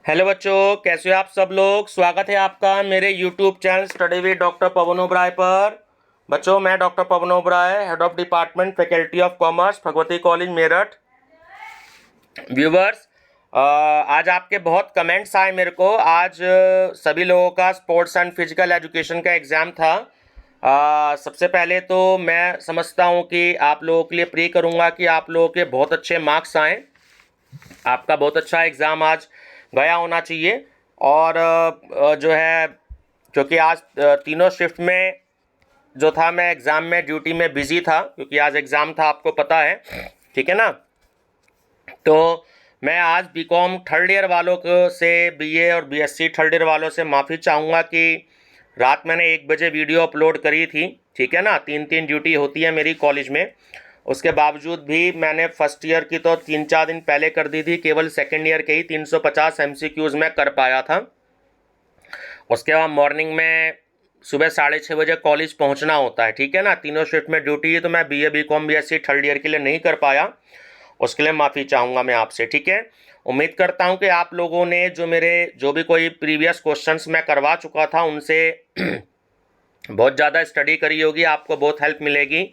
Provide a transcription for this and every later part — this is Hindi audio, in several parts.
हेलो बच्चों, कैसे हो आप सब लोग। स्वागत है आपका मेरे YouTube channel study with doctor Pavan Oberoi पर। बच्चों, मैं doctor Pavan Oberoi, head of department faculty of commerce, Bhagwati college Meerut. Viewers, आज आपके बहुत कमेंट्स आए मेरे को। आज सभी लोगों का स्पोर्ट्स एंड फिजिकल एजुकेशन का एग्ज़ाम था। सबसे पहले तो मैं समझता हूँ कि आप लोगों के लिए प्रे करूँगा कि आप लोगों के बहुत अच्छे मार्क्स आएँ। आपका बहुत अच्छा एग्ज़ाम आज गया होना चाहिए। और जो है, क्योंकि आज तीनों शिफ्ट में जो था, मैं एग्ज़ाम में ड्यूटी में बिज़ी था क्योंकि आज एग्ज़ाम था, आपको पता है, ठीक है ना। तो मैं आज बीकॉम थर्ड ईयर वालों को से बीए और बीएससी थर्ड ईयर वालों से माफ़ी चाहूँगा कि रात मैंने 1 बजे वीडियो अपलोड करी थी, ठीक है ना। 3 ड्यूटी होती है मेरी कॉलेज में, उसके बावजूद भी मैंने फर्स्ट ईयर की तो 3-4 दिन पहले कर दी थी, केवल सेकेंड ईयर के ही 350 MCQs में कर पाया था। उसके बाद मॉर्निंग में सुबह 6:30 बजे कॉलेज पहुंचना होता है, ठीक है ना। तीनों शिफ्ट में ड्यूटी है, तो मैं BA BCom BSc third year के लिए नहीं कर पाया। उसके लिए माफ़ी चाहूँगा मैं आपसे, ठीक है। उम्मीद करता हूँ कि आप लोगों ने जो भी कोई प्रीवियस क्वेश्चंस मैं करवा चुका था उनसे बहुत ज़्यादा स्टडी करी होगी, आपको बहुत हेल्प मिलेगी।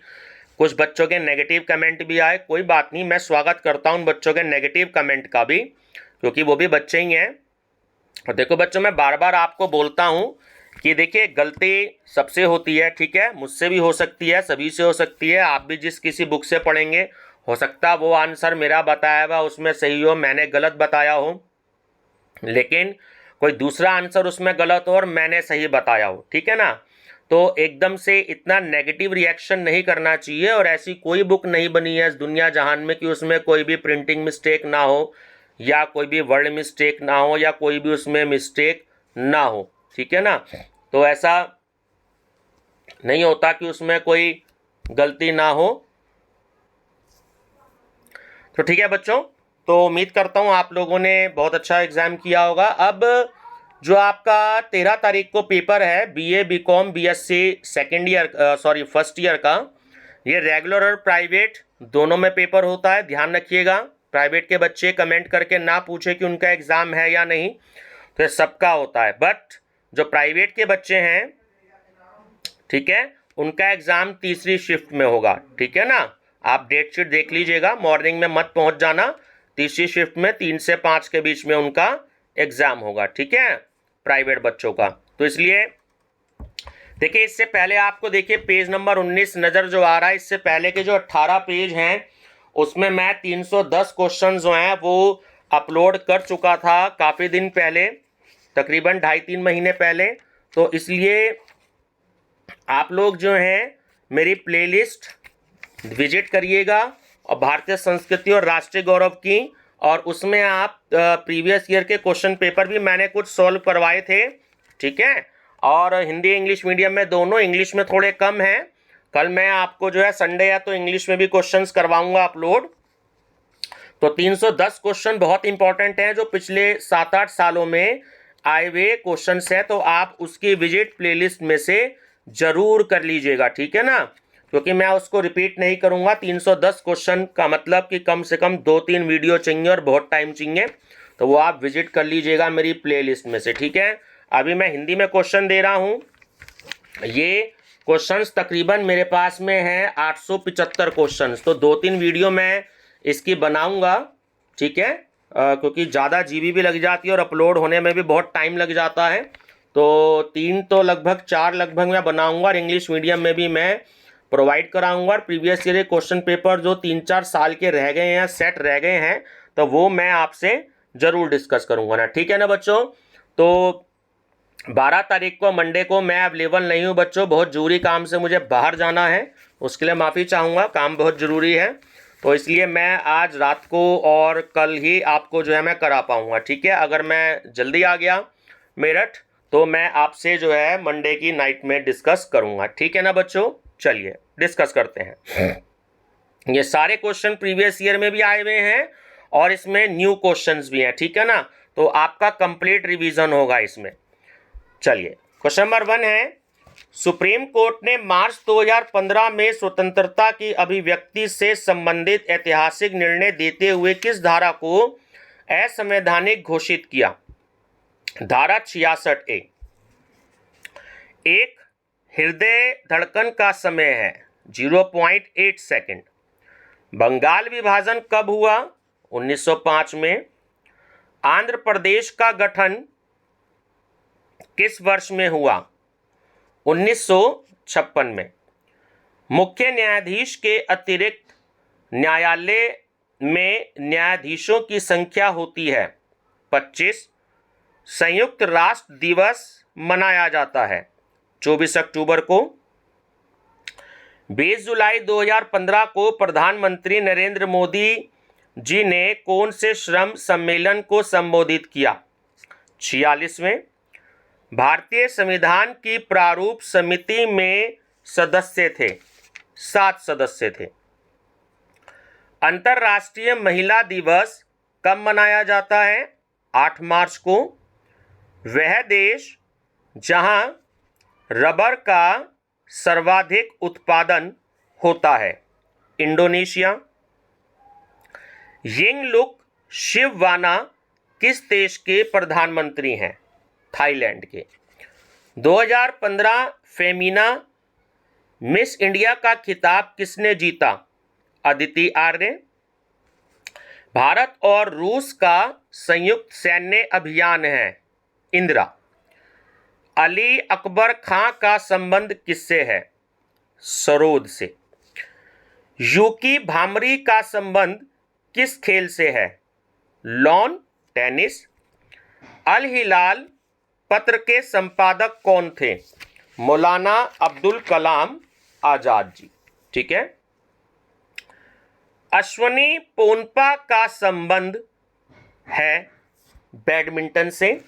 कुछ बच्चों के नेगेटिव कमेंट भी आए, कोई बात नहीं, मैं स्वागत करता हूँ बच्चों के नेगेटिव कमेंट का भी, क्योंकि वो भी बच्चे ही हैं। और देखो बच्चों, मैं बार बार आपको बोलता हूँ कि देखिए, गलती सबसे होती है, ठीक है। मुझसे भी हो सकती है, सभी से हो सकती है। आप भी जिस किसी बुक से पढ़ेंगे, हो सकता है वो आंसर मेरा बताया हुआ उसमें सही हो, मैंने गलत बताया हो, लेकिन कोई दूसरा आंसर उसमें गलत हो और मैंने सही बताया हो, ठीक है ना। तो एकदम से इतना नेगेटिव रिएक्शन नहीं करना चाहिए। और ऐसी कोई बुक नहीं बनी है इस दुनिया जहान में कि उसमें कोई भी प्रिंटिंग मिस्टेक ना हो, या कोई भी वर्ड मिस्टेक ना हो, या कोई भी उसमें मिस्टेक ना हो, ठीक है ना। तो ऐसा नहीं होता कि उसमें कोई गलती ना हो। तो ठीक है बच्चों, तो उम्मीद करता हूँ आप लोगों ने बहुत अच्छा एग्ज़ाम किया होगा। अब जो आपका 13 तारीख को पेपर है BA BCom BSc second year first year का, ये रेगुलर और प्राइवेट दोनों में पेपर होता है, ध्यान रखिएगा। प्राइवेट के बच्चे कमेंट करके ना पूछे कि उनका एग्ज़ाम है या नहीं, तो सबका होता है। बट जो प्राइवेट के बच्चे हैं, ठीक है, उनका एग्ज़ाम तीसरी शिफ्ट में होगा, ठीक है ना। आप डेट शीट देख लीजिएगा, मॉर्निंग में मत पहुंच जाना। तीसरी शिफ्ट में 3 से 5 के बीच में उनका एग्ज़ाम होगा, ठीक है, प्राइवेट बच्चों का। तो इसलिए देखिए, इससे पहले आपको देखिए पेज नंबर 19 नज़र जो आ रहा है, इससे पहले के जो 18 पेज हैं उसमें मैं 310 क्वेश्चन जो हैं वो अपलोड कर चुका था काफ़ी दिन पहले, तकरीबन 2.5-3 महीने पहले। तो इसलिए आप लोग जो हैं मेरी प्लेलिस्ट विजिट करिएगा, और भारतीय संस्कृति और राष्ट्रीय गौरव की, और उसमें आप प्रीवियस ईयर के क्वेश्चन पेपर भी मैंने कुछ सॉल्व करवाए थे, ठीक है। और हिंदी इंग्लिश मीडियम में दोनों, इंग्लिश में थोड़े कम हैं। कल मैं आपको जो है संडे या तो इंग्लिश में भी क्वेश्चंस करवाऊंगा अपलोड। तो 310 क्वेश्चन बहुत इंपॉर्टेंट हैं, जो पिछले 7-8 सालों में आए हुए क्वेश्चंस हैं। तो आप उसकी विजिट प्लेलिस्ट में से जरूर कर लीजिएगा, ठीक है ना, क्योंकि मैं उसको रिपीट नहीं करूंगा। 310 क्वेश्चन का मतलब कि कम से कम 2-3 वीडियो चाहिए और बहुत टाइम चाहिए, तो वो आप विजिट कर लीजिएगा मेरी प्लेलिस्ट में से, ठीक है। अभी मैं हिंदी में क्वेश्चन दे रहा हूँ। ये क्वेश्चंस तकरीबन मेरे पास में हैं 875 क्वेश्चंस। तो 2-3 वीडियो मैं इसकी बनाऊंगा, ठीक है, क्योंकि ज़्यादा जीबी भी लग जाती है और अपलोड होने में भी बहुत टाइम लग जाता है। तो 3 तो लगभग 4 लगभग मैं बनाऊंगा, और इंग्लिश मीडियम में भी मैं प्रोवाइड कराऊंगा। और प्रीवियस ईयर क्वेश्चन पेपर जो 3-4 साल के रह गए हैं, सेट रह गए हैं, तो वो मैं आपसे ज़रूर डिस्कस करूंगा ना, ठीक है ना बच्चों। तो 12 तारीख को मंडे को मैं अवेलेबल नहीं हूँ बच्चों, बहुत ज़रूरी काम से मुझे बाहर जाना है, उसके लिए माफ़ी चाहूँगा, काम बहुत ज़रूरी है। तो इसलिए मैं आज रात को और कल ही आपको जो है मैं करा पाऊँगा, ठीक है। अगर मैं जल्दी आ गया मेरठ तो मैं आपसे जो है मंडे की नाइट में डिस्कस करूँगा, ठीक है ना बच्चों। चलिए डिस्कस करते हैं। ये सारे क्वेश्चन प्रीवियस ईयर में भी आए हुए हैं और इसमें न्यू क्वेश्चंस भी हैं, ठीक है ना। तो आपका कंप्लीट रिवीजन होगा इसमें। चलिए, क्वेश्चन नंबर 1 है, सुप्रीम कोर्ट ने मार्च 2015 में स्वतंत्रता की अभिव्यक्ति से संबंधित ऐतिहासिक निर्णय देते हुए किस धारा को असंवैधानिक घोषित किया। धारा 66A, एक हृदय धड़कन का समय है 0.8 सेकंड। बंगाल विभाजन कब हुआ? 1905 में। आंध्र प्रदेश का गठन किस वर्ष में हुआ? 1956 में। मुख्य न्यायाधीश के अतिरिक्त न्यायालय में न्यायाधीशों की संख्या होती है 25। संयुक्त राष्ट्र दिवस मनाया जाता है 24 अक्टूबर को। 20 जुलाई 2015 को प्रधानमंत्री नरेंद्र मोदी जी ने कौन से श्रम सम्मेलन को संबोधित किया? 46वें। भारतीय संविधान की प्रारूप समिति में सदस्य थे 7 सदस्य थे। अंतर्राष्ट्रीय महिला दिवस कब मनाया जाता है? 8 मार्च को। वह देश जहां रबर का सर्वाधिक उत्पादन होता है? इंडोनेशिया। यिंगलुक शिववाना किस देश के प्रधानमंत्री हैं? थाईलैंड के। 2015 फेमिना मिस इंडिया का खिताब किसने जीता? अदिति आर्य। भारत और रूस का संयुक्त सैन्य अभियान है इंदिरा। अली अकबर खां का संबंध किससे है? सरोद से। यूकी भामरी का संबंध किस खेल से है? Lawn tennis. अल हिलाल पत्र के संपादक कौन थे? मौलाना अब्दुल कलाम आजाद जी। ठीक है। अश्वनी पोनपा का संबंध है बैडमिंटन से।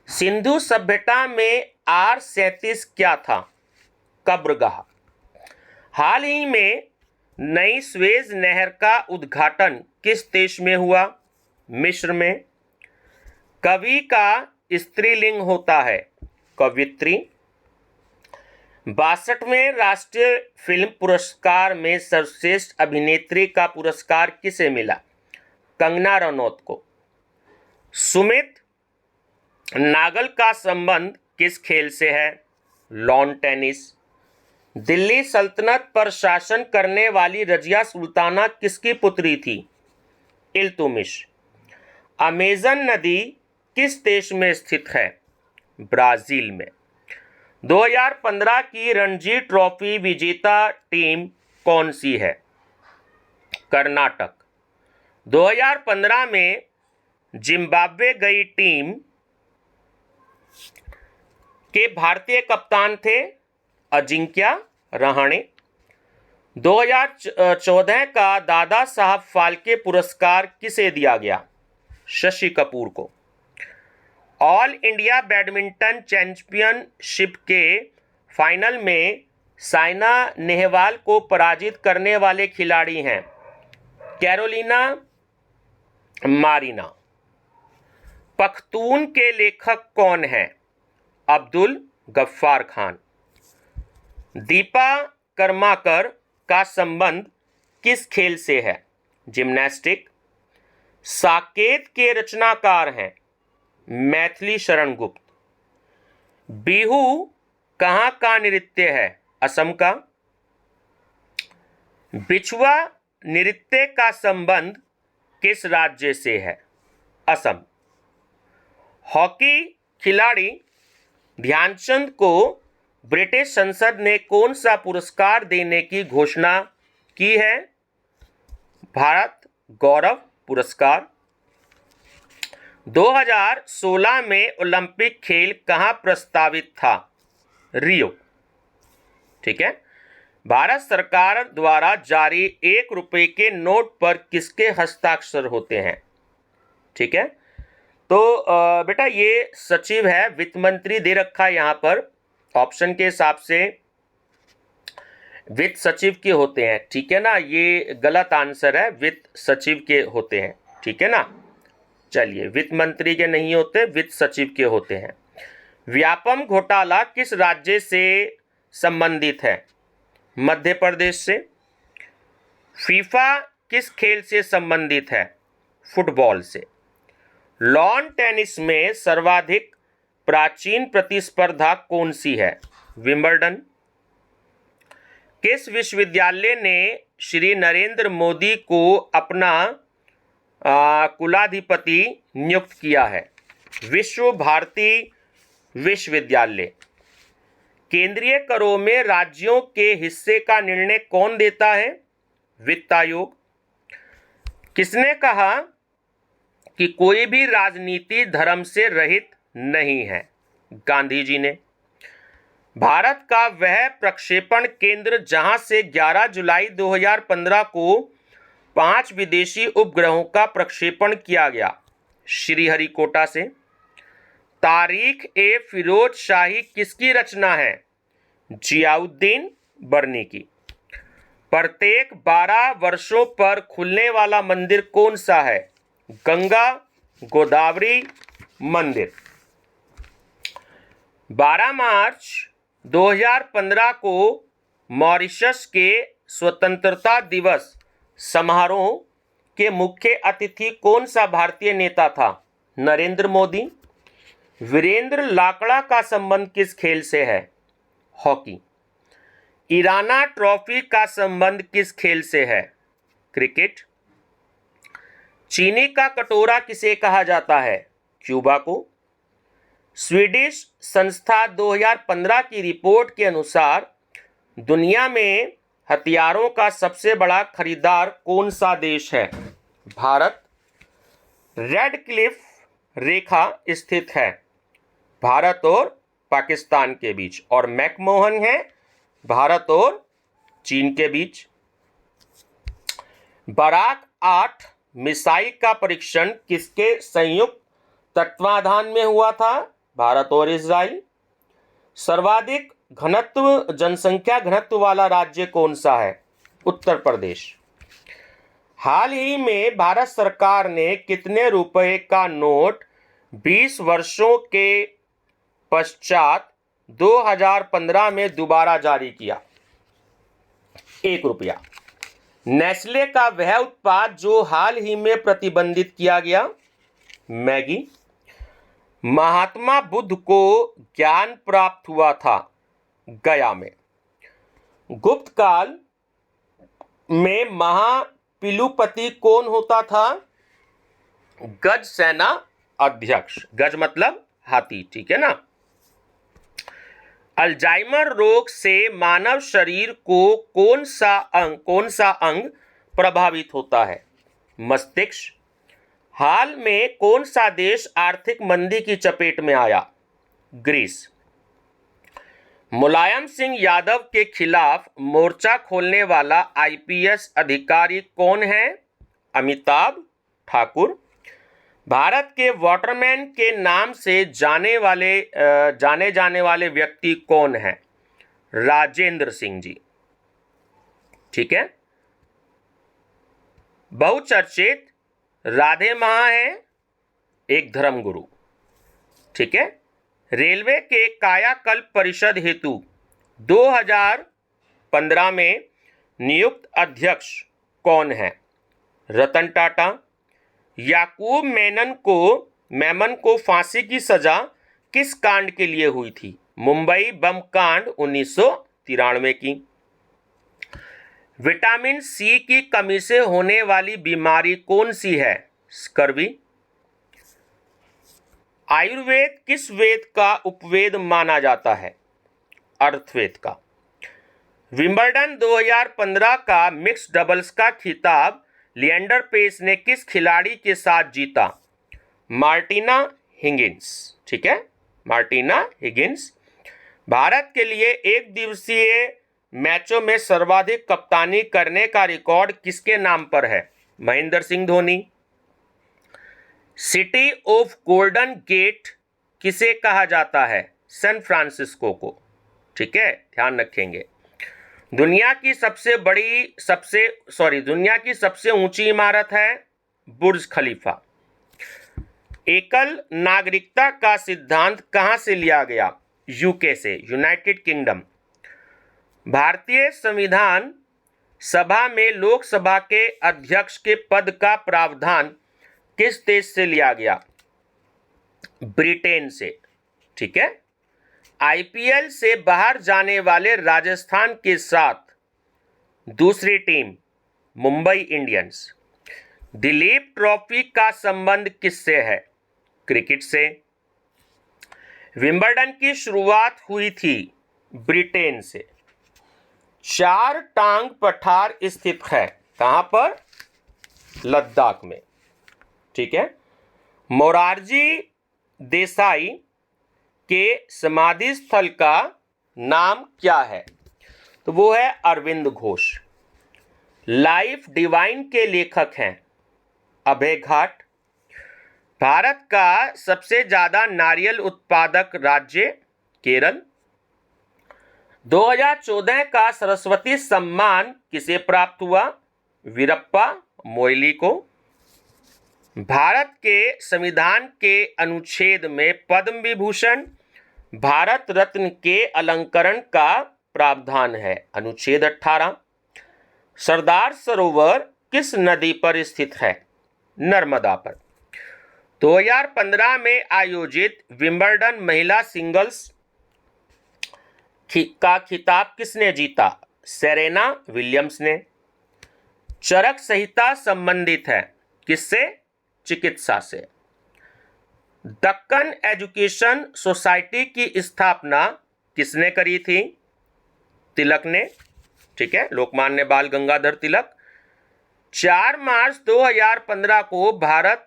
सिंधु सभ्यता में R37 क्या था? कब्रगाह। हाल ही में नई स्वेज नहर का उद्घाटन किस देश में हुआ? मिस्र में। कवि का स्त्रीलिंग होता है कवित्री। 62वें राष्ट्रीय फिल्म पुरस्कार में सर्वश्रेष्ठ अभिनेत्री का पुरस्कार किसे मिला? कंगना रनौत को। सुमित नागल का संबंध किस खेल से है? Lawn tennis. दिल्ली सल्तनत पर शासन करने वाली रजिया सुल्ताना किसकी पुत्री थी? इल्तुमिश। अमेजन नदी किस देश में स्थित है? ब्राजील में। 2015 की रणजी ट्रॉफी विजेता टीम कौन सी है? कर्नाटक। 2015 में जिम्बाब्वे गई टीम के भारतीय कप्तान थे अजिंक्या रहाणे। 2014 का दादा साहब फाल्के पुरस्कार किसे दिया गया? शशि कपूर को। ऑल इंडिया बैडमिंटन चैंपियनशिप के फाइनल में साइना नेहवाल को पराजित करने वाले खिलाड़ी हैं कैरोलिना मारिना। पख्तून के लेखक कौन हैं? अब्दुल गफ्फार खान। दीपा कर्माकर का संबंध किस खेल से है? जिम्नास्टिक। साकेत के रचनाकार हैं मैथिली शरण गुप्त। बिहू कहाँ का नृत्य है? असम का। बिछुआ नृत्य का संबंध किस राज्य से है? असम। हॉकी खिलाड़ी ध्यानचंद को ब्रिटिश संसद ने कौन सा पुरस्कार देने की घोषणा की है? भारत गौरव पुरस्कार। 2016 में ओलंपिक खेल कहाँ प्रस्तावित था? रियो। ठीक है। भारत सरकार द्वारा जारी 1 रुपए के नोट पर किसके हस्ताक्षर होते हैं? ठीक है। तो बेटा ये सचिव है, वित्त मंत्री दे रखा है यहाँ पर। ऑप्शन के हिसाब से वित्त सचिव के होते हैं। ठीक है ना, ये गलत आंसर है, वित्त सचिव के होते हैं। ठीक है ना। चलिए, वित्त मंत्री के नहीं होते, वित्त सचिव के होते हैं। व्यापम घोटाला किस राज्य से संबंधित है? मध्य प्रदेश से। फीफा किस खेल से संबंधित है? फुटबॉल से। लॉन टेनिस में सर्वाधिक प्राचीन प्रतिस्पर्धा कौन सी है? विंबलडन। किस विश्वविद्यालय ने श्री नरेंद्र मोदी को अपना कुलाधिपति नियुक्त किया है? विश्व भारती विश्वविद्यालय। केंद्रीय करों में राज्यों के हिस्से का निर्णय कौन देता है? वित्त आयोग। किसने कहा कि कोई भी राजनीति धर्म से रहित नहीं है? गांधी जी ने। भारत का वह प्रक्षेपण केंद्र जहां से 11 जुलाई 2015 को 5 विदेशी उपग्रहों का प्रक्षेपण किया गया? श्रीहरिकोटा से। तारीख ए फिरोज शाही किसकी रचना है? जियाउद्दीन बर्नी की। प्रत्येक 12 वर्षों पर खुलने वाला मंदिर कौन सा है? गंगा गोदावरी मंदिर। 12 मार्च 2015 को मॉरिशस के स्वतंत्रता दिवस समारोह के मुख्य अतिथि कौन सा भारतीय नेता था? नरेंद्र मोदी। वीरेंद्र लाकड़ा का संबंध किस खेल से है? हॉकी। इराना ट्रॉफी का संबंध किस खेल से है? क्रिकेट। चीनी का कटोरा किसे कहा जाता है? क्यूबा को। स्वीडिश संस्था 2015 की रिपोर्ट के अनुसार दुनिया में हथियारों का सबसे बड़ा खरीदार कौन सा देश है? भारत। रेड क्लिफ रेखा स्थित है भारत और पाकिस्तान के बीच, और मैकमोहन है भारत और चीन के बीच। बराक 8 मिसाइल का परीक्षण किसके संयुक्त तत्वाधान में हुआ था? भारत और इजराइल। सर्वाधिक जनसंख्या घनत्व वाला राज्य कौन सा है? उत्तर प्रदेश। हाल ही में भारत सरकार ने कितने रुपए का नोट 20 वर्षों के पश्चात 2015 में दोबारा जारी किया? 1 रुपया। नेस्ले का वह उत्पाद जो हाल ही में प्रतिबंधित किया गया? मैगी। महात्मा बुद्ध को ज्ञान प्राप्त हुआ था गया में। गुप्त काल में महापिलुपति कौन होता था? गज सेना अध्यक्ष। गज मतलब हाथी, ठीक है ना। अल्जाइमर रोग से मानव शरीर को कौन सा अंग प्रभावित होता है? मस्तिष्क। हाल में कौन सा देश आर्थिक मंदी की चपेट में आया? ग्रीस। मुलायम सिंह यादव के खिलाफ मोर्चा खोलने वाला आईपीएस अधिकारी कौन है? अमिताभ ठाकुर। भारत के वाटरमैन के नाम से जाने जाने वाले व्यक्ति कौन है? राजेंद्र सिंह जी, ठीक है। बहुचर्चित राधे महा है एक धर्मगुरु, ठीक है। रेलवे के कायाकल्प परिषद हेतु 2015 में नियुक्त अध्यक्ष कौन है? रतन टाटा। याकूब मेमन को फांसी की सजा किस कांड के लिए हुई थी? मुंबई बम कांड 1993 की। विटामिन सी की कमी से होने वाली बीमारी कौन सी है? स्कर्वी। आयुर्वेद किस वेद का उपवेद माना जाता है? अर्थवेद का। विंबलडन 2015 का मिक्स डबल्स का खिताब लिएंडर पेस ने किस खिलाड़ी के साथ जीता? मार्टिना हिगिंस, ठीक है, मार्टिना हिगिंस। भारत के लिए एक दिवसीय मैचों में सर्वाधिक कप्तानी करने का रिकॉर्ड किसके नाम पर है? Mahendra Singh Dhoni. City of golden gate किसे कहा जाता है? सैन फ्रांसिस्को को, ठीक है, ध्यान रखेंगे। दुनिया की सबसे ऊंची इमारत है बुर्ज खलीफा। एकल नागरिकता का सिद्धांत कहां से लिया गया? यूके से, यूनाइटेड किंगडम। भारतीय संविधान सभा में लोकसभा के अध्यक्ष के पद का प्रावधान किस देश से लिया गया? ब्रिटेन से, ठीक है। आईपीएल से बाहर जाने वाले राजस्थान के साथ दूसरी team Mumbai Indians. Dilip trophy का संबंध किससे है? क्रिकेट से। विंबलडन की शुरुआत हुई थी ब्रिटेन से। चार टांग पठार स्थित है, कहां पर? लद्दाख में, ठीक है। मोरारजी देसाई के समाधि स्थल का नाम क्या है? तो वो है अरविंद घोष। लाइफ डिवाइन के लेखक हैं अभय घाट। भारत का सबसे ज्यादा नारियल उत्पादक राज्य केरल। 2014 का सरस्वती सम्मान किसे प्राप्त हुआ? वीरप्पा मोइली को। भारत के संविधान के अनुच्छेद में पद्म विभूषण, भारत रत्न के अलंकरण का प्रावधान है, अनुच्छेद 18। सरदार सरोवर किस नदी पर स्थित है? नर्मदा पर। 2015 में आयोजित विंबलडन महिला सिंगल्स का खिताब किसने जीता? सेरेना विलियम्स ने। चरक संहिता संबंधित है किससे? चिकित्सा से। दक्कन एजुकेशन सोसाइटी की स्थापना किसने करी थी? तिलक ने, ठीक है, लोकमान्य बाल गंगाधर तिलक। 4 मार्च 2015 को भारत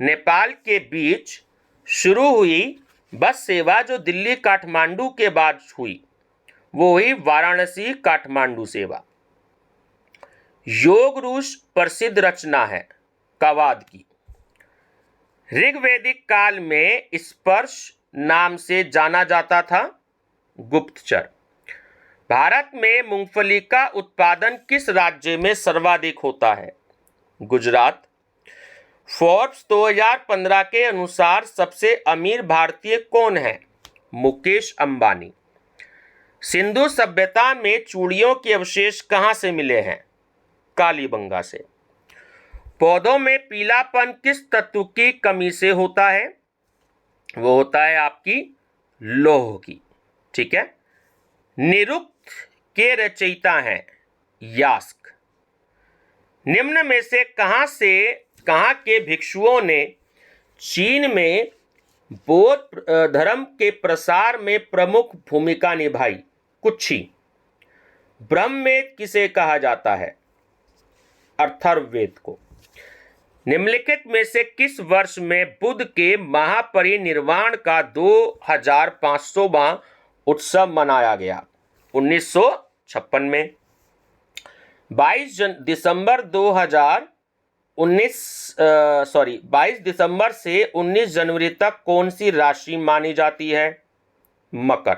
नेपाल के बीच शुरू हुई बस सेवा जो दिल्ली काठमांडू के बाद हुई, वो हुई वाराणसी काठमांडू सेवा। योग रूस प्रसिद्ध रचना है कवाद की। ऋग्वैदिक काल में स्पर्श नाम से जाना जाता था गुप्तचर। भारत में मूंगफली का उत्पादन किस राज्य में सर्वाधिक होता है? गुजरात। फोर्ब्स 2015 के अनुसार सबसे अमीर भारतीय कौन है? मुकेश अंबानी। सिंधु सभ्यता में चूड़ियों के अवशेष कहां से मिले हैं? कालीबंगा से। पौधों में पीलापन किस तत्व की कमी से होता है? वो होता है आपकी लौह की, ठीक है। निरुक्त के रचयिता हैं यास्क। निम्न में से कहां के भिक्षुओं ने चीन में बौद्ध धर्म के प्रसार में प्रमुख भूमिका निभाई? कुच्छी। ब्रह्मवेद किसे कहा जाता है? अथर्ववेद को। निम्नलिखित में से किस वर्ष में बुद्ध के महापरिनिर्वाण का 2500वां उत्सव मनाया गया? 1956 में। 22 दिसंबर से 19 जनवरी तक कौन सी राशि मानी जाती है? मकर।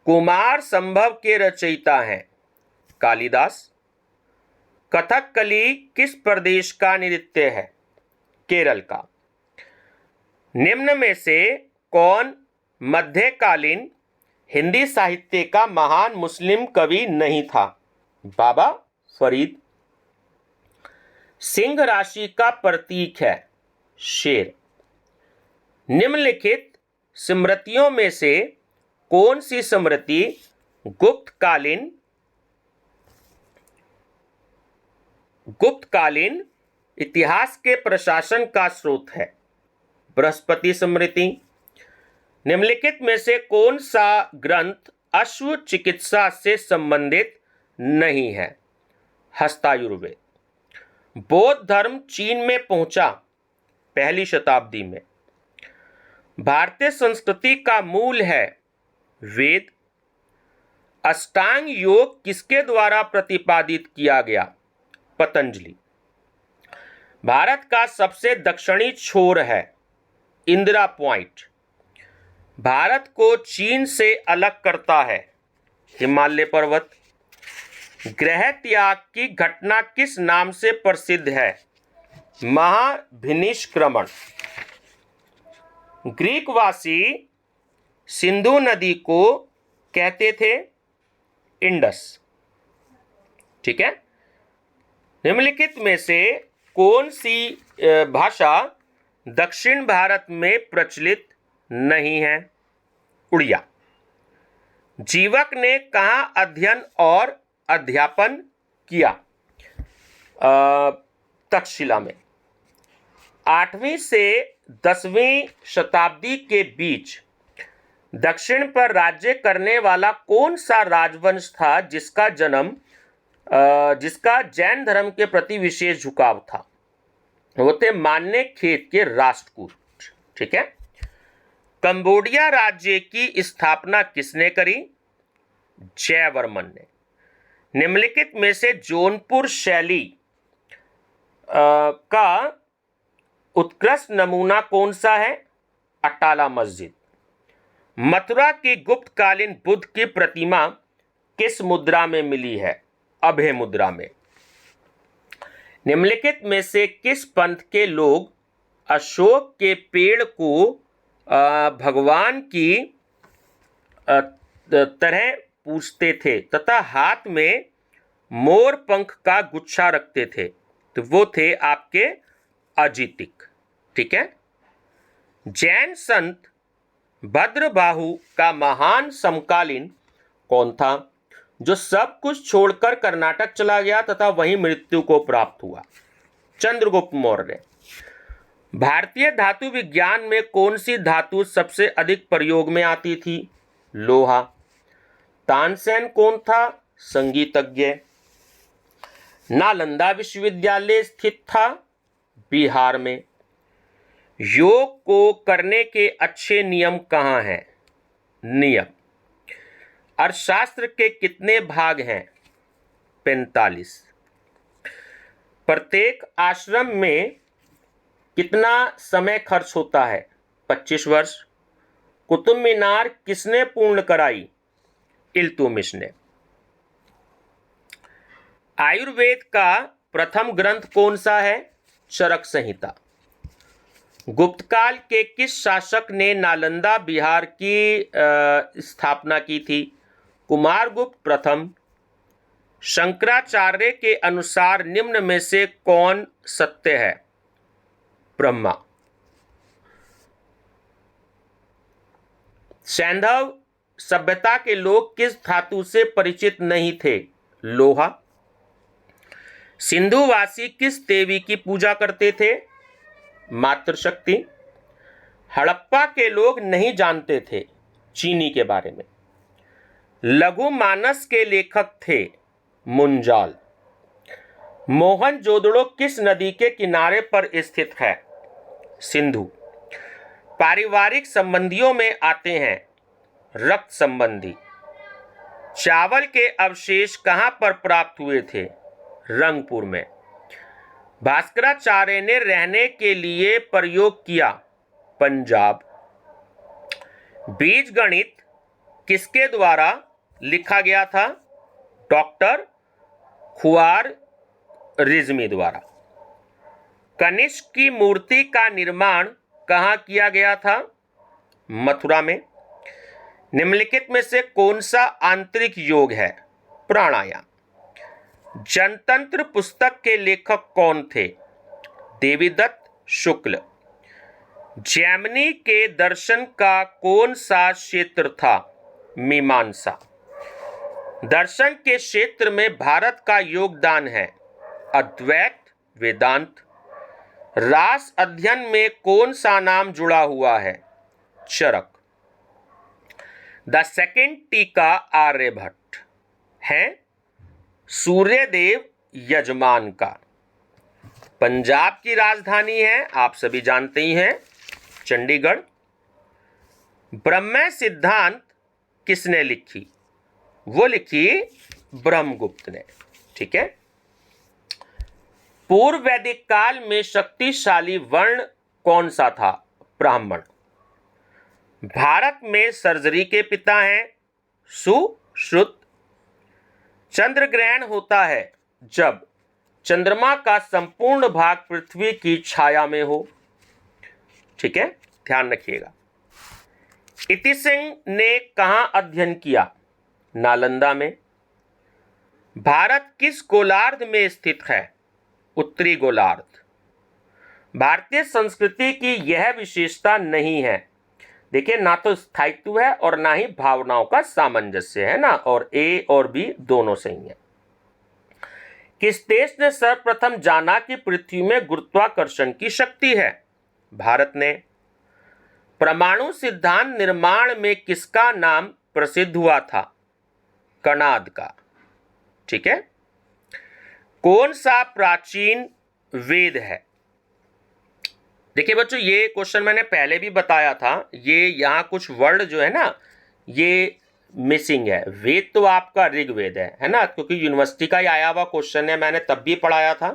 कुमार संभव के रचयिता हैं कालिदास। कथकली किस प्रदेश का नृत्य है? केरल का। निम्न में से कौन मध्यकालीन हिंदी साहित्य का महान मुस्लिम कवि नहीं था? बाबा फरीद। सिंह राशि का प्रतीक है शेर। निम्नलिखित स्मृतियों में से कौन सी स्मृति गुप्तकालीन इतिहास के प्रशासन का स्रोत है? बृहस्पति स्मृति। निम्नलिखित में से कौन सा ग्रंथ अश्व चिकित्सा से संबंधित नहीं है? हस्तायुर्वेद। बौद्ध धर्म चीन में पहुंचा पहली शताब्दी में। भारतीय संस्कृति का मूल है वेद। अष्टांग योग किसके द्वारा प्रतिपादित किया गया? पतंजलि। भारत का सबसे दक्षिणी छोर है इंदिरा पॉइंट। भारत को चीन से अलग करता है हिमालय पर्वत। ग्रह त्याग की घटना किस नाम से प्रसिद्ध है? महाभिनिष्क्रमण। ग्रीकवासी सिंधु नदी को कहते थे इंडस, ठीक है। निम्नलिखित में से कौन सी भाषा दक्षिण भारत में प्रचलित नहीं है। उड़िया। जीवक ने कहाँ अध्ययन और अध्यापन किया? तक्षशिला में। 8वीं से 10वीं शताब्दी के बीच दक्षिण पर राज्य करने वाला कौन सा राजवंश था जिसका जैन धर्म के प्रति विशेष झुकाव था? वो थे मान्य खेत के राष्ट्रकूट। ठीक है। कंबोडिया राज्य की स्थापना किसने करी? जयवर्मन ने। निम्नलिखित में से जौनपुर शैली का उत्कृष्ट नमूना कौन सा है? अटाला मस्जिद। मथुरा की गुप्तकालीन बुद्ध की प्रतिमा किस मुद्रा में मिली है? अभय मुद्रा में। निम्नलिखित में से किस पंथ के लोग अशोक के पेड़ को भगवान की तरह पूजते थे तथा हाथ में मोर पंख का गुच्छा रखते थे? तो वो थे आपके अजितिक। ठीक है। जैन संत भद्रबाहु का महान समकालीन कौन था जो सब कुछ छोड़कर कर्नाटक चला गया तथा वहीं मृत्यु को प्राप्त हुआ? चंद्रगुप्त मौर्य। भारतीय धातु विज्ञान में कौन सी धातु सबसे अधिक प्रयोग में आती थी? लोहा। तानसेन कौन था? संगीतज्ञ। नालंदा विश्वविद्यालय स्थित था बिहार में। योग को करने के अच्छे नियम कहाँ हैं? नियम। अर्थशास्त्र के कितने भाग हैं? 45। प्रत्येक आश्रम में कितना समय खर्च होता है? 25 वर्ष। कुतुब मीनार किसने पूर्ण कराई? इल्तुतमिश ने। आयुर्वेद का प्रथम ग्रंथ कौन सा है? चरक संहिता। गुप्तकाल के किस शासक ने नालंदा बिहार की स्थापना की थी? कुमारगुप्त प्रथम। शंकराचार्य के अनुसार निम्न में से कौन सत्य है? ब्रह्मा। सैंधव सभ्यता के लोग किस धातु से परिचित नहीं थे? लोहा। सिंधुवासी किस देवी की पूजा करते थे? मातृशक्ति। हड़प्पा के लोग नहीं जानते थे चीनी के बारे में। लघु मानस के लेखक थे मुंजाल। मोहनजोदड़ो किस नदी के किनारे पर स्थित है? सिंधु। पारिवारिक संबंधियों में आते हैं रक्त संबंधी। चावल के अवशेष कहां पर प्राप्त हुए थे? रंगपुर में। भास्कराचार्य ने रहने के लिए प्रयोग किया? पंजाब। बीजगणित किसके द्वारा लिखा गया था? डॉक्टर खुआर रिजमी द्वारा। कनिष्क की मूर्ति का निर्माण कहाँ किया गया था? मथुरा में। निम्नलिखित में से कौन सा आंतरिक योग है? प्राणायाम। जनतंत्र पुस्तक के लेखक कौन थे? देवीदत्त शुक्ल। जैमिनी के दर्शन का कौन सा क्षेत्र था? मीमांसा। दर्शन के क्षेत्र में भारत का योगदान है? अद्वैत वेदांत। रास अध्ययन में कौन सा नाम जुड़ा हुआ है? चरक। द सेकंड टीका आर्यभट्ट है सूर्यदेव यजमान का। पंजाब की राजधानी है, आप सभी जानते ही हैं, चंडीगढ़। ब्रह्म सिद्धांत किसने लिखी? वो लिखी ब्रह्मगुप्त ने। ठीक है। पूर्व वैदिक काल में शक्तिशाली वर्ण कौन सा था? ब्राह्मण। भारत में सर्जरी के पिता हैं सुश्रुत। चंद्र ग्रहण होता है जब चंद्रमा का संपूर्ण भाग पृथ्वी की छाया में हो। ठीक है, ध्यान रखिएगा। इति सिंह ने कहां अध्ययन किया? नालंदा में। भारत किस गोलार्ध में स्थित है? उत्तरी गोलार्ध। भारतीय संस्कृति की यह विशेषता नहीं है। देखिए, ना तो स्थायित्व है और ना ही भावनाओं का सामंजस्य है ना, और ए और बी दोनों सही है। किस देश ने सर्वप्रथम जाना कि पृथ्वी में गुरुत्वाकर्षण की शक्ति है? भारत ने। परमाणु सिद्धांत निर्माण में किसका नाम प्रसिद्ध हुआ था? कणाद का। ठीक है। कौन सा प्राचीन वेद है? देखिए बच्चों, ये क्वेश्चन मैंने पहले भी बताया था, ये यहाँ कुछ वर्ड जो है ना ये मिसिंग है। वेद तो आपका ऋग्वेद है ना, क्योंकि यूनिवर्सिटी का ही आया हुआ क्वेश्चन है, मैंने तब भी पढ़ाया था,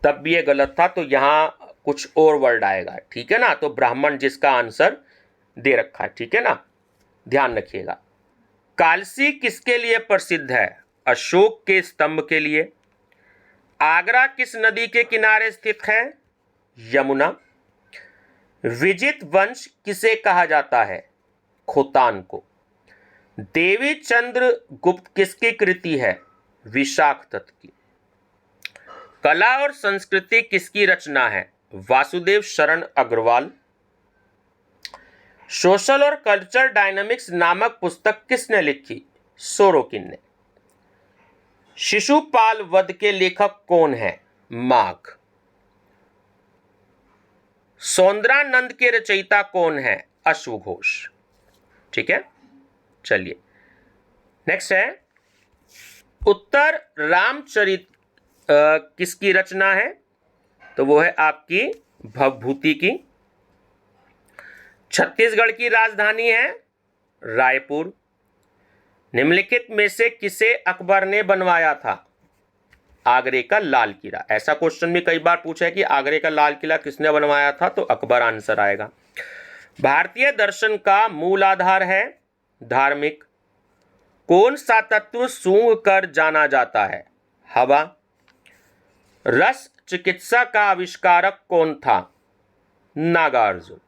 तब भी ये गलत था, तो यहाँ कुछ और वर्ड आएगा। ठीक है ना, तो ब्राह्मण जिसका आंसर दे रखा है। ठीक है ना, ध्यान रखिएगा। कालसी किसके लिए प्रसिद्ध है? अशोक के स्तंभ के लिए। आगरा किस नदी के किनारे स्थित है? यमुना। विजित वंश किसे कहा जाता है? खोतान को। देवी चंद्र गुप्त किसकी कृति है? विशाखदत्त की। कला और संस्कृति किसकी रचना है? वासुदेव शरण अग्रवाल। सोशल और कल्चर डायनामिक्स नामक पुस्तक किसने लिखी? सोरोकिन ने। शिशुपाल वध के लेखक कौन है? माघ। सौंदरानंद के रचयिता कौन है? अश्वघोष। ठीक है, चलिए नेक्स्ट है, उत्तर रामचरित किसकी रचना है? तो वो है आपकी भवभूति की। छत्तीसगढ़ की राजधानी है रायपुर। निम्नलिखित में से किसे अकबर ने बनवाया था? आगरे का लाल किला। ऐसा क्वेश्चन भी कई बार पूछा है कि आगरे का लाल किला किसने बनवाया था, तो अकबर आंसर आएगा। भारतीय दर्शन का मूल आधार है धार्मिक। कौन सा तत्व सूंघ कर जाना जाता है? हवा। रस चिकित्सा का आविष्कारक कौन था? नागार्जुन।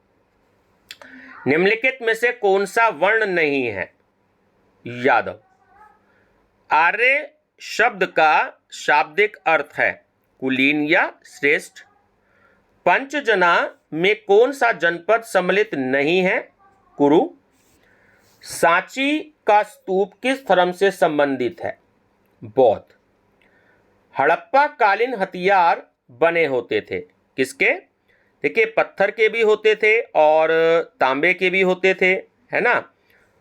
निम्नलिखित में से कौन सा वर्ण नहीं है? यादव। आर्य शब्द का शाब्दिक अर्थ है कुलीन या श्रेष्ठ। पंचजना में कौन सा जनपद सम्मिलित नहीं है? कुरु। सांची का स्तूप किस धर्म से संबंधित है? बौद्ध। हड़प्पा कालीन हथियार बने होते थे किसके? देखिए, पत्थर के भी होते थे और तांबे के भी होते थे, है ना,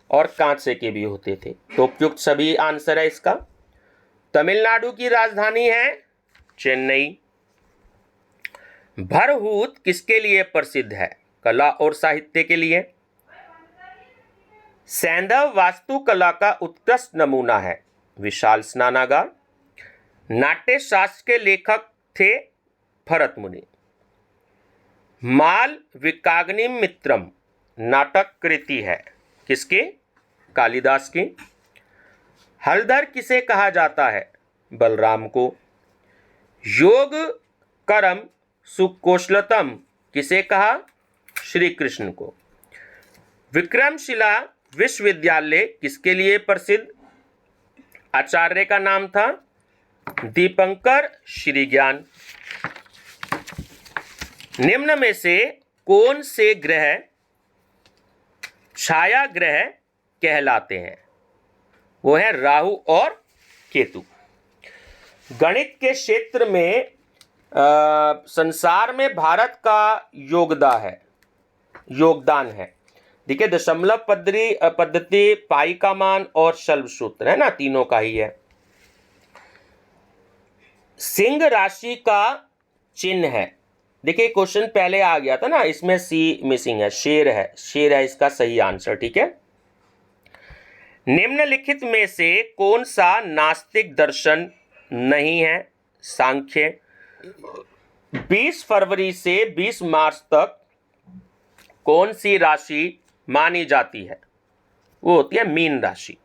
और कांसे के भी होते थे। तो उपयुक्त सभी आंसर है इसका। तमिलनाडु की राजधानी है चेन्नई। भरहूत किसके लिए प्रसिद्ध है? कला और साहित्य के लिए। सैंधव वास्तुकला का उत्कृष्ट नमूना है विशाल स्नानागार। नाट्य शास्त्र के लेखक थे भरत मुनि। माल विकाग्निम मित्रम नाटक कृति है किसके? कालिदास की। हलधर किसे कहा जाता है? बलराम को। योग कर्म सुकौशलतम किसे कहा? श्री कृष्ण को। विक्रमशिला विश्वविद्यालय किसके लिए प्रसिद्ध? आचार्य का नाम था दीपंकर श्रीज्ञान। निम्न में से कौन से ग्रह छाया ग्रह कहलाते हैं? वो है राहु और केतु। गणित के क्षेत्र में संसार में भारत का योगदान है। देखिए, दशमलव पद्धति, पाई का मान और शल्ब सूत्र है ना, तीनों का ही है। सिंह राशि का चिन्ह है। देखिए, क्वेश्चन पहले आ गया था ना, इसमें सी मिसिंग है, शेर है इसका सही आंसर। ठीक है। निम्नलिखित में से कौन सा नास्तिक दर्शन नहीं है? सांख्य। 20 फरवरी से 20 मार्च तक कौन सी राशि मानी जाती है? वो होती है मीन राशि।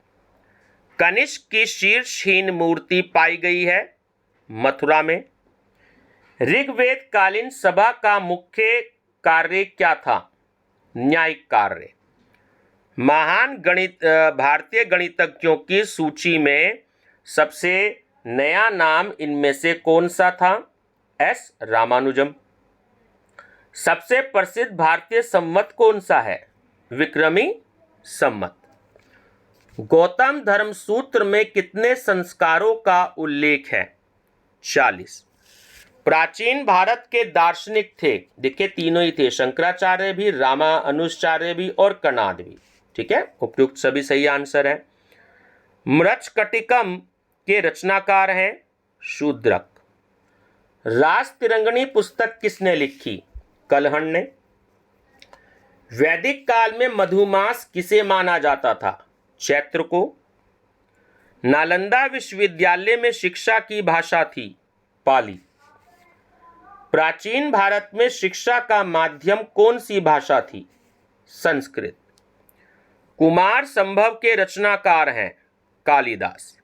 कनिष्क की शीर्षहीन मूर्ति पाई गई है मथुरा में। ऋग्वेद कालीन सभा का मुख्य कार्य क्या था? न्यायिक कार्य। महान भारतीय गणितज्ञों की सूची में सबसे नया नाम इनमें से कौन सा था? एस रामानुजम। सबसे प्रसिद्ध भारतीय संवत कौन सा है? विक्रमी संवत। गौतम धर्म सूत्र में कितने संस्कारों का उल्लेख है? 40। प्राचीन भारत के दार्शनिक थे, देखिए तीनों ही थे, शंकराचार्य भी, रामानुजाचार्य भी और कणाद भी। ठीक है, उपयुक्त सभी सही आंसर है। मृच्छकटिकम के रचनाकार हैं शूद्रक। रास तिरंगनी पुस्तक किसने लिखी? कलहण ने। वैदिक काल में मधुमास किसे माना जाता था? चैत्र को। नालंदा विश्वविद्यालय में शिक्षा की भाषा थी पाली। प्राचीन भारत में शिक्षा का माध्यम कौन सी भाषा थी? संस्कृत। कुमार संभव के रचनाकार हैं कालिदास।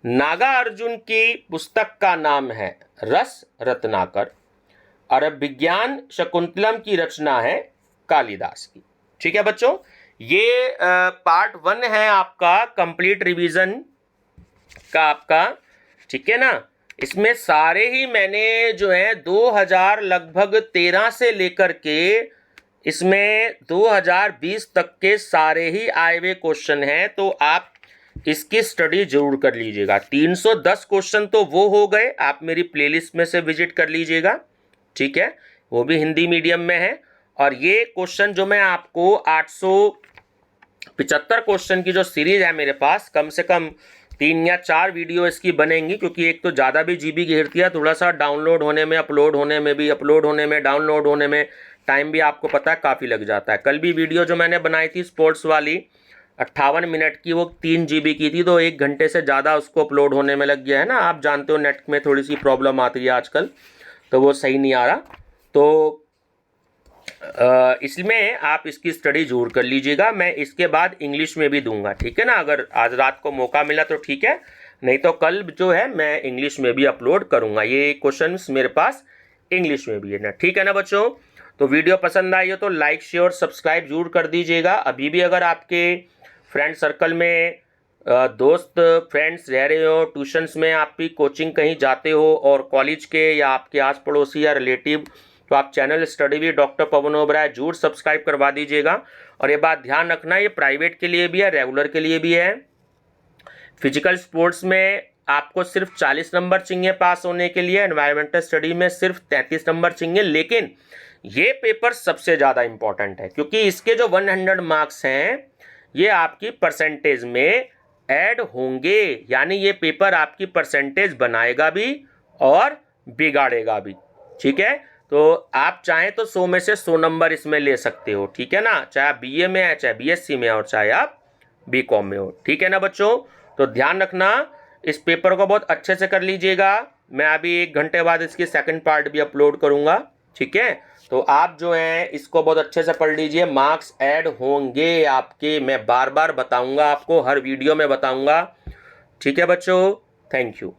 नागा अर्जुन की पुस्तक का नाम है रस रत्नाकर। और विज्ञान शकुंतलम की रचना है कालिदास की। ठीक है बच्चों, ये पार्ट 1 है आपका कंप्लीट रिवीजन का आपका। ठीक है ना, इसमें सारे ही मैंने जो है 2000 लगभग 13 से लेकर के इसमें 2020 तक के सारे ही आए हुए क्वेश्चन हैं, तो आप इसकी स्टडी जरूर कर लीजिएगा। 310 क्वेश्चन तो वो हो गए, आप मेरी प्लेलिस्ट में से विजिट कर लीजिएगा। ठीक है, वो भी हिंदी मीडियम में है। और ये क्वेश्चन जो मैं आपको 875 क्वेश्चन की जो सीरीज है मेरे पास, कम से कम 3 या 4 वीडियो इसकी बनेंगी, क्योंकि एक तो ज़्यादा भी जीबी घेरती है, थोड़ा सा डाउनलोड होने में, अपलोड होने में भी, डाउनलोड होने में टाइम भी आपको पता है काफ़ी लग जाता है। कल भी वीडियो जो मैंने बनाई थी स्पोर्ट्स वाली 58 मिनट की, वो 3 GB की थी, तो 1 घंटे से ज़्यादा उसको अपलोड होने में लग गया है ना। आप जानते हो नेट में थोड़ी सी प्रॉब्लम आती है आजकल, तो वो सही नहीं आ रहा। तो इसमें आप इसकी स्टडी जरूर कर लीजिएगा। मैं इसके बाद इंग्लिश में भी दूंगा, ठीक है ना। अगर आज रात को मौका मिला तो ठीक है, नहीं तो कल जो है मैं इंग्लिश में भी अपलोड करूंगा। ये क्वेश्चंस मेरे पास इंग्लिश में भी है ना, ठीक है ना बच्चों। तो वीडियो पसंद आई हो तो लाइक शेयर सब्सक्राइब जरूर कर दीजिएगा। अभी भी अगर आपके फ्रेंड सर्कल में दोस्त फ्रेंड्स रह रहे हो, ट्यूशन्स में आप भी कोचिंग कहीं जाते हो, और कॉलेज के या आपके आस पड़ोसी या रिलेटिव, तो आप चैनल स्टडी भी डॉक्टर पवन ओबराय जरूर सब्सक्राइब करवा दीजिएगा। और ये बात ध्यान रखना, ये प्राइवेट के लिए भी है, रेगुलर के लिए भी है। फिजिकल स्पोर्ट्स में आपको सिर्फ 40 नंबर चाहिए पास होने के लिए, एनवायरमेंटल स्टडी में सिर्फ 33 नंबर चाहिए। लेकिन ये पेपर सबसे ज़्यादा इंपॉर्टेंट है, क्योंकि इसके जो 100 मार्क्स हैं ये आपकी परसेंटेज में ऐड होंगे, यानी ये पेपर आपकी परसेंटेज बनाएगा भी और बिगाड़ेगा भी। ठीक है, तो आप चाहें तो 100 में से 100 नंबर इसमें ले सकते हो, ठीक है ना। चाहे आप BA में है, चाहे BSc में है, और चाहे आप BCom में हो, ठीक है ना बच्चों। तो ध्यान रखना, इस पेपर को बहुत अच्छे से कर लीजिएगा। मैं अभी 1 घंटे बाद इसकी सेकंड पार्ट भी अपलोड करूंगा, ठीक है। तो आप जो हैं इसको बहुत अच्छे से पढ़ लीजिए, मार्क्स ऐड होंगे आपके, मैं बार बार बताऊंगा आपको, हर वीडियो में बताऊंगा, ठीक है बच्चों। Thank you.